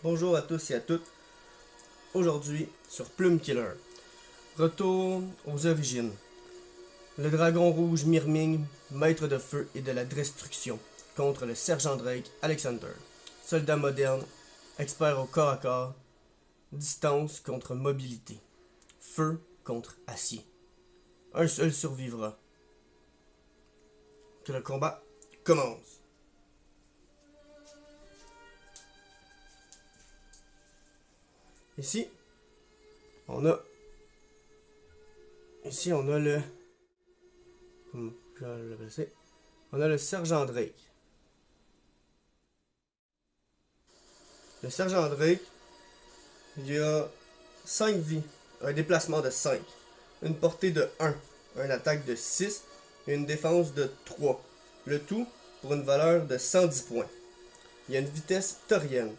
Bonjour à tous et à toutes. Aujourd'hui, sur Plume Killer. Retour aux origines. Le dragon rouge Myrming, maître de feu et de la destruction, contre le sergent Drake Alexander. Soldat moderne, expert au corps à corps, distance contre mobilité, feu contre acier. Un seul survivra. Que le combat commence. Ici, on a le... On a le sergent Drake. Le sergent Drake, il a 5 vies, un déplacement de 5, une portée de 1, une attaque de 6 et une défense de 3. Le tout pour une valeur de 110 points. Il a une vitesse taurienne.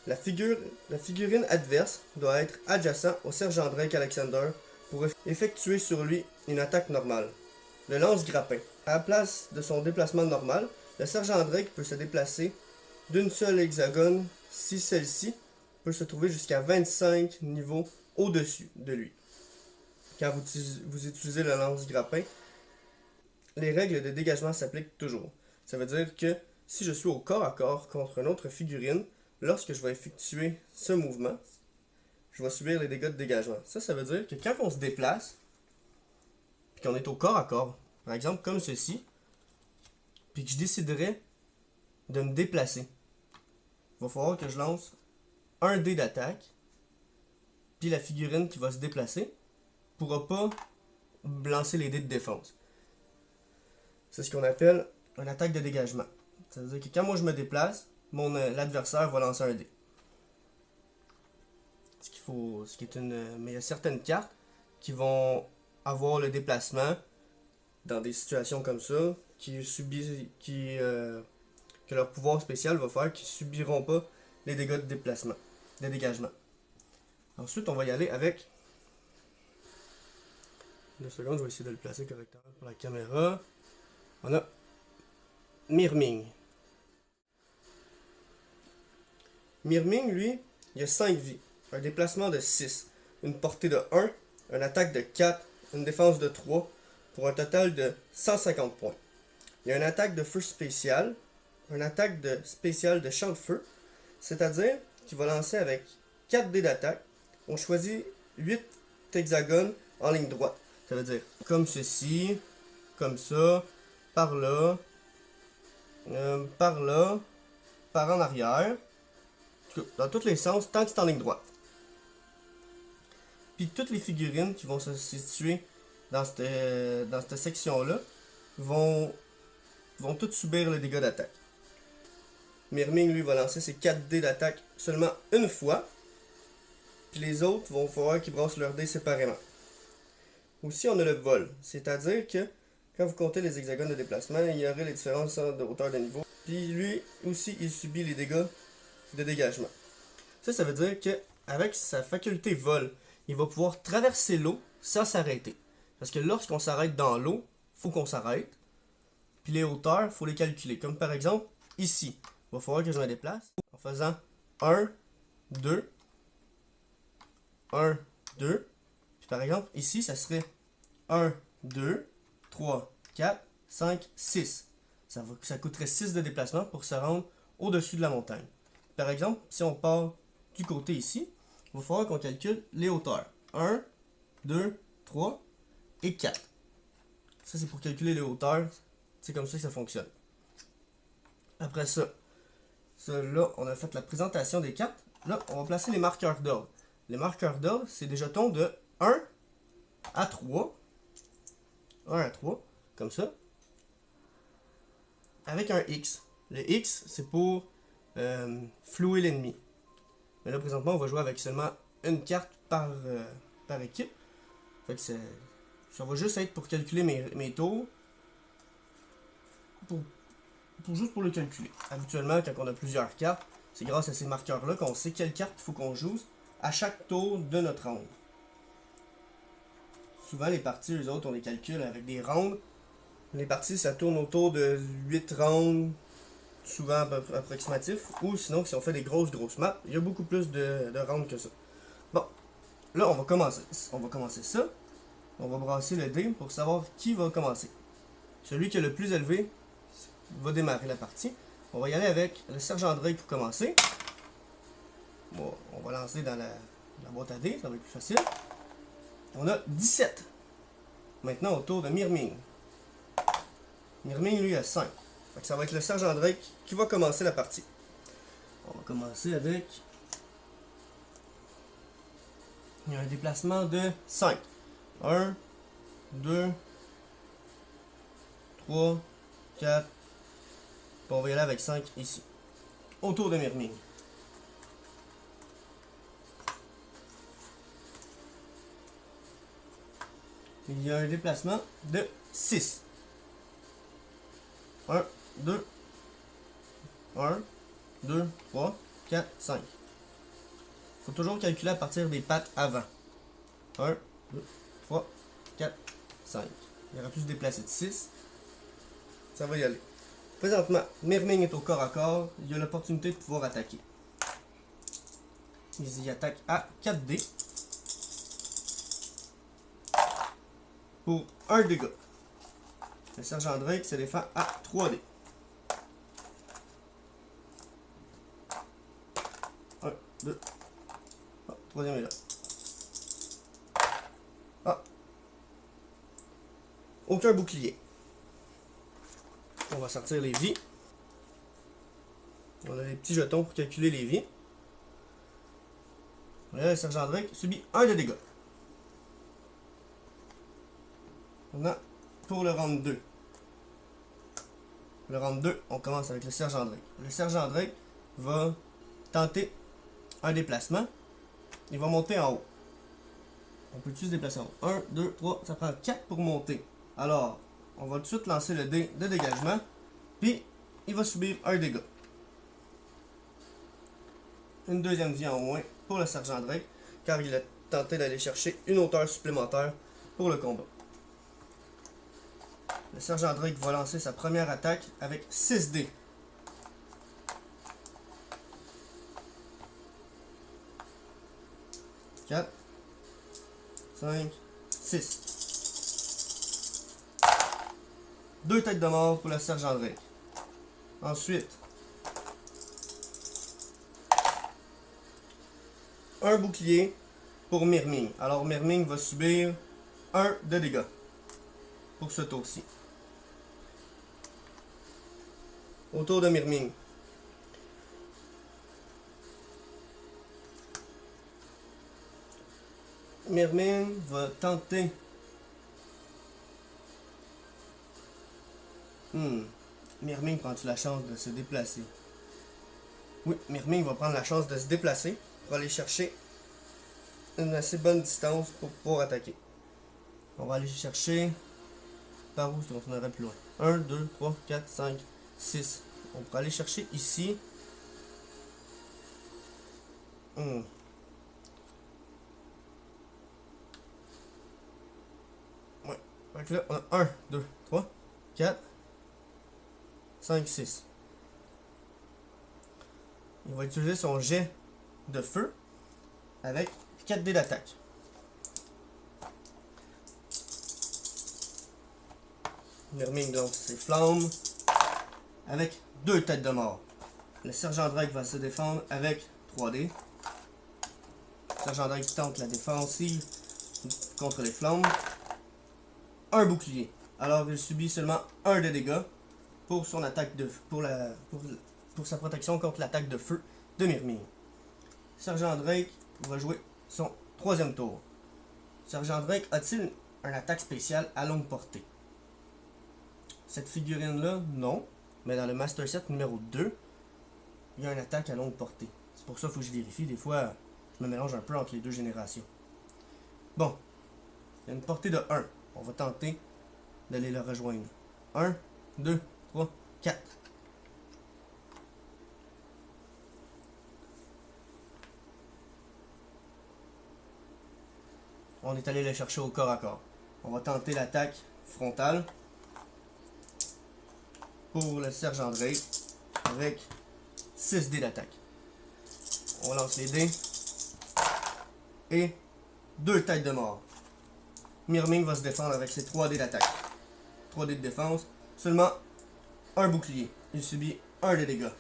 La figurine adverse doit être adjacent au sergent Drake Alexander pour effectuer sur lui une attaque normale. Le lance-grappin. À la place de son déplacement normal, le sergent Drake peut se déplacer d'une seule hexagone si celle-ci peut se trouver jusqu'à 25 niveaux au-dessus de lui. Quand vous utilisez le lance-grappin, les règles de dégagement s'appliquent toujours. Ça veut dire que si je suis au corps à corps contre une autre figurine, lorsque je vais effectuer ce mouvement, je vais subir les dégâts de dégagement. Ça veut dire que quand on se déplace, puis qu'on est au corps à corps, par exemple comme ceci, puis que je déciderais de me déplacer, il va falloir que je lance un dé d'attaque, puis la figurine qui va se déplacer ne pourra pas lancer les dés de défense. C'est ce qu'on appelle une attaque de dégagement. Ça veut dire que quand moi je me déplace, l'adversaire va lancer un dé. Mais il y a certaines cartes qui vont avoir le déplacement dans des situations comme ça, que leur pouvoir spécial va faire qu'ils subiront pas les dégâts de déplacement, de dégagement. Ensuite, on va y aller avec... 2 secondes, je vais essayer de le placer correctement pour la caméra. On a Myrming. Myrming, lui, il a 5 vies, un déplacement de 6, une portée de 1, une attaque de 4, une défense de 3, pour un total de 150 points. Il y a une attaque de feu spéciale, une attaque spéciale de champ de feu, c'est-à-dire qu'il va lancer avec 4 dés d'attaque. On choisit 8 hexagones en ligne droite. Ça veut dire comme ceci, comme ça, par là, par en arrière, dans tous les sens, tant que c'est en ligne droite. Puis toutes les figurines qui vont se situer dans cette section-là vont toutes subir les dégâts d'attaque. Myrming, lui, va lancer ses 4 dés d'attaque seulement une fois. Puis les autres vont falloir qu'ils brassent leurs dés séparément. Aussi, on a le vol. C'est-à-dire que quand vous comptez les hexagones de déplacement, il y aurait les différences de hauteur de niveau. Puis lui aussi, il subit les dégâts de dégagement. Ça veut dire qu'avec sa faculté vol, il va pouvoir traverser l'eau sans s'arrêter. Parce que lorsqu'on s'arrête dans l'eau, il faut qu'on s'arrête. Puis les hauteurs, il faut les calculer. Comme par exemple, ici, il va falloir que je me déplace en faisant 1, 2, 1, 2. Puis par exemple, ici, ça serait 1, 2, 3, 4, 5, 6. Ça coûterait 6 de déplacement pour se rendre au-dessus de la montagne. Par exemple, si on part du côté ici, il va falloir qu'on calcule les hauteurs. 1, 2, 3 et 4. Ça, c'est pour calculer les hauteurs. C'est comme ça que ça fonctionne. Après ça, là, on a fait la présentation des cartes. Là, on va placer les marqueurs d'ordre. Les marqueurs d'ordre, c'est des jetons de 1 à 3. 1 à 3, comme ça. Avec un X. Le X, c'est pour flouer l'ennemi. Mais là, présentement, on va jouer avec seulement une carte par équipe. Fait que ça va juste être pour calculer mes tours. Juste pour le calculer. Habituellement, quand on a plusieurs cartes, c'est grâce à ces marqueurs-là qu'on sait quelle carte il faut qu'on joue à chaque tour de notre ronde. Souvent, les parties, eux autres, on les calcule avec des rondes. Les parties, ça tourne autour de 8 rondes, souvent approximatif, ou sinon si on fait des grosses maps, il y a beaucoup plus de rounds que ça. Bon, là on va commencer. On va commencer ça. On va brasser le dé pour savoir qui va commencer. Celui qui est le plus élevé va démarrer la partie. On va y aller avec le sergent Drake pour commencer. Bon, on va lancer dans la boîte à dés, ça va être plus facile. On a 17. Maintenant au tour de Myrming. Myrming lui a 5. Fait que ça va être le sergent Drake qui va commencer la partie. On va commencer avec... Il y a un déplacement de 5. 1, 2, 3, 4. On va y aller avec 5 ici. Autour de Myrming. Il y a un déplacement de 6. 1, 2, 1, 2, 3, 4, 5. Il faut toujours calculer à partir des pattes avant. 1, 2, 3, 4, 5. Il aurait pu se déplacer de 6. Ça va y aller. Présentement, Myrming est au corps à corps. Il a l'opportunité de pouvoir attaquer. Il y attaque à 4 dés. Pour 1 dégât. Le sergent Drake se défend à 3 dés. 1, 2. Ah, troisième est là. Ah. Aucun bouclier. On va sortir les vies. On a les petits jetons pour calculer les vies. Là, le sergent Drake subit 1 de dégâts. On a pour le round 2. Le round 2, on commence avec le sergent Drake. Le sergent Drake va tenter un déplacement. Il va monter en haut. On peut tous se déplacer en haut. 1, 2, 3, ça prend 4 pour monter. Alors, on va tout de suite lancer le dé de dégagement. Puis, il va subir 1 dégât. Une deuxième vie en moins pour le sergent Drake, car il a tenté d'aller chercher une hauteur supplémentaire pour le combat. Le sergent Drake va lancer sa première attaque avec 6 dés. « 4, 5, 6. 2 têtes de mort pour le sergent Drake. Ensuite, un bouclier pour Myrming. Alors Myrming va subir 1 de dégâts pour ce tour-ci. Au tour de Myrming. Myrming va tenter. Myrming prend-tu la chance de se déplacer? Oui, Myrming va prendre la chance de se déplacer pour aller chercher une assez bonne distance pour pouvoir attaquer. On va aller chercher par où on aurait plus loin. 1, 2, 3, 4, 5, 6. On pourrait aller chercher ici. Ouais. Donc là, on a 1, 2, 3, 4, 5, 6. Il va utiliser son jet de feu avec 4 dés d'attaque. Myrming lance ses flammes avec 2 têtes de mort. Le sergent Drake va se défendre avec 3 dés. Le sergent Drake tente la défensive contre les flammes. Un bouclier. Alors il subit seulement 1 de dégâts pour son attaque de pour sa protection contre l'attaque de feu de Myrming. Sergent Drake va jouer son 3e tour. Sergent Drake a-t-il une attaque spéciale à longue portée? Cette figurine-là, non. Mais dans le Master Set numéro 2, il y a une attaque à longue portée. C'est pour ça qu'il faut que je vérifie. Des fois, je me mélange un peu entre les deux générations. Bon. Il y a une portée de 1. On va tenter d'aller le rejoindre. 1, 2, 3, 4. On est allé le chercher au corps à corps. On va tenter l'attaque frontale pour le sergent Drake. avec 6 dés d'attaque. On lance les dés. Et 2 têtes de mort. Myrming va se défendre avec ses 3 dés d'attaque. 3 dés de défense. Seulement un bouclier. Il subit 1 de dégâts.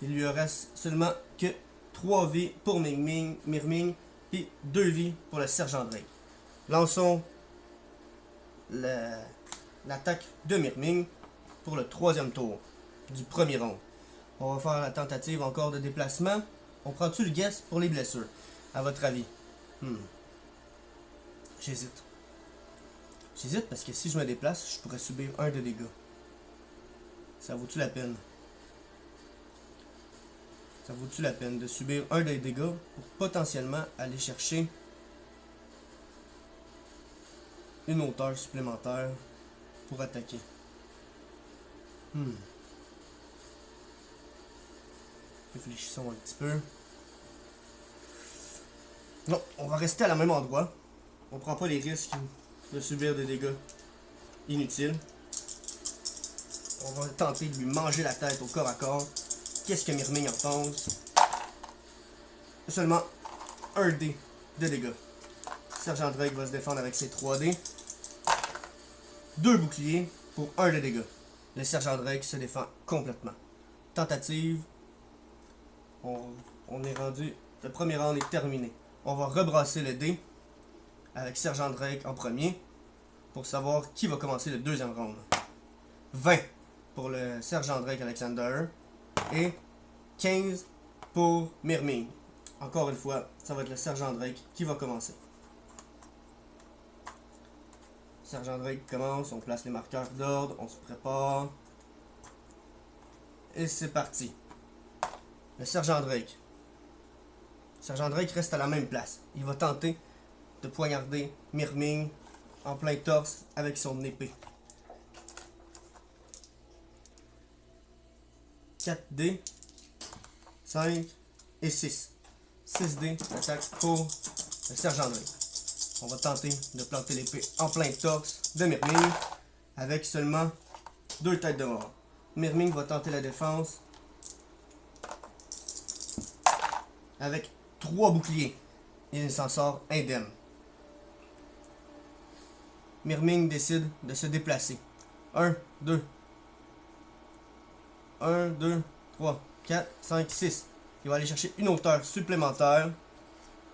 Il lui reste seulement que 3 vies pour Myrming, puis 2 vies pour le sergent Drake. Lançons l'attaque de Myrming pour le 3e tour du premier round. On va faire la tentative encore de déplacement. On prend-tu le guess pour les blessures? À votre avis? J'hésite. J'hésite parce que si je me déplace, je pourrais subir 1 de dégâts. Ça vaut-tu la peine? Ça vaut-tu la peine de subir 1 de dégâts pour potentiellement aller chercher une hauteur supplémentaire pour attaquer? Réfléchissons un petit peu. Non, on va rester à la même endroit. On prend pas les risques de subir des dégâts inutiles. On va tenter de lui manger la tête au corps à corps. Qu'est-ce que Myrming en pense? Seulement 1 dé de dégâts. Sergent Drake va se défendre avec ses 3 dés. 2 boucliers pour 1 de dégâts. Le Sergent Drake se défend complètement. Tentative. On est rendu... Le premier round est terminé. On va rebrasser le dé avec Sergent Drake en premier pour savoir qui va commencer le 2e round. 20 pour le Sergent Drake Alexander et 15 pour Myrming. Encore une fois, ça va être le Sergent Drake qui va commencer. Sergent Drake commence, on place les marqueurs d'ordre, on se prépare. Et c'est parti. Le Sergent Drake. Sergent Drake reste à la même place. Il va tenter de poignarder Myrming en plein torse avec son épée. 4 dés, 5 et 6. 6 dés d'attaque pour le Sergent Drake. On va tenter de planter l'épée en plein torse de Myrming avec seulement 2 têtes de mort. Myrming va tenter la défense avec 3 boucliers. Il s'en sort indemne. Myrming décide de se déplacer. 1, 2, 1, 2, 3, 4, 5, 6. Il va aller chercher une hauteur supplémentaire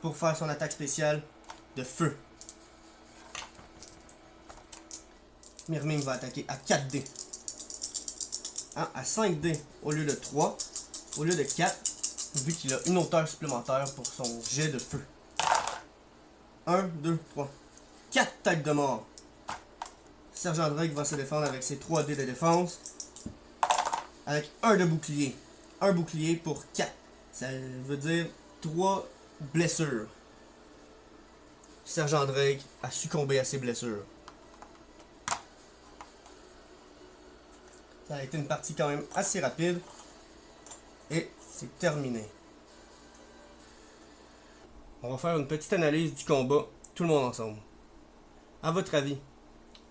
pour faire son attaque spéciale de feu. Myrming va attaquer à 4 dés. À 5 dés au lieu de 3. Au lieu de 4. Vu qu'il a une hauteur supplémentaire pour son jet de feu. 1, 2, 3. 4 têtes de mort. Sergent Drake va se défendre avec ses 3 dés de défense. Avec 1 de bouclier. 1 bouclier pour 4. Ça veut dire 3 blessures. Sergent Drake a succombé à ses blessures. Ça a été une partie quand même assez rapide. Et c'est terminé. On va faire une petite analyse du combat, tout le monde ensemble. À votre avis,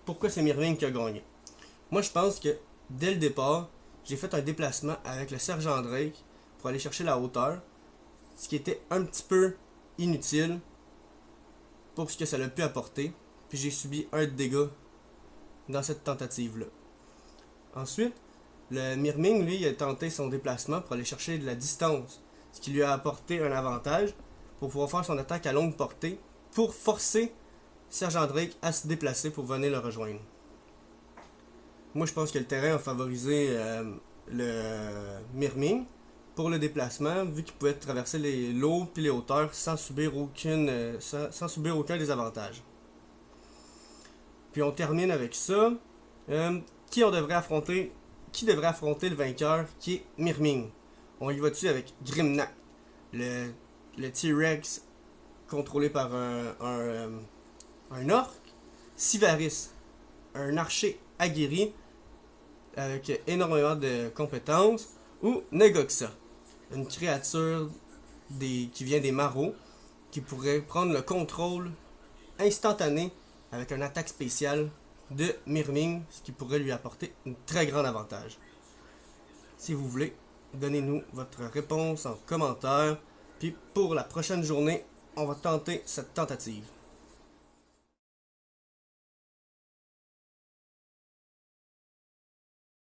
pourquoi c'est Myrming qui a gagné? Moi je pense que dès le départ, j'ai fait un déplacement avec le Sergent Drake pour aller chercher la hauteur. Ce qui était un petit peu inutile pour ce que ça a pu apporter. Puis j'ai subi 1 de dégâts dans cette tentative-là. Ensuite, le Myrming, lui, il a tenté son déplacement pour aller chercher de la distance. Ce qui lui a apporté un avantage pour pouvoir faire son attaque à longue portée pour forcer Sergent Drake à se déplacer pour venir le rejoindre. Moi, je pense que le terrain a favorisé le Myrming pour le déplacement, vu qu'il pouvait traverser les lots et les hauteurs sans subir aucun désavantage. Puis on termine avec ça. Qui devrait affronter le vainqueur, qui est Myrming? On y va dessus avec Grimnack, le T-Rex contrôlé par un orc. Sivaris, un archer aguerri avec énormément de compétences. Ou Negoxa, une créature qui vient des marauds, qui pourrait prendre le contrôle instantané avec une attaque spéciale de Myrming, ce qui pourrait lui apporter un très grand avantage. Si vous voulez, Donnez-nous votre réponse en commentaire. Puis pour la prochaine journée, on va tenter cette tentative.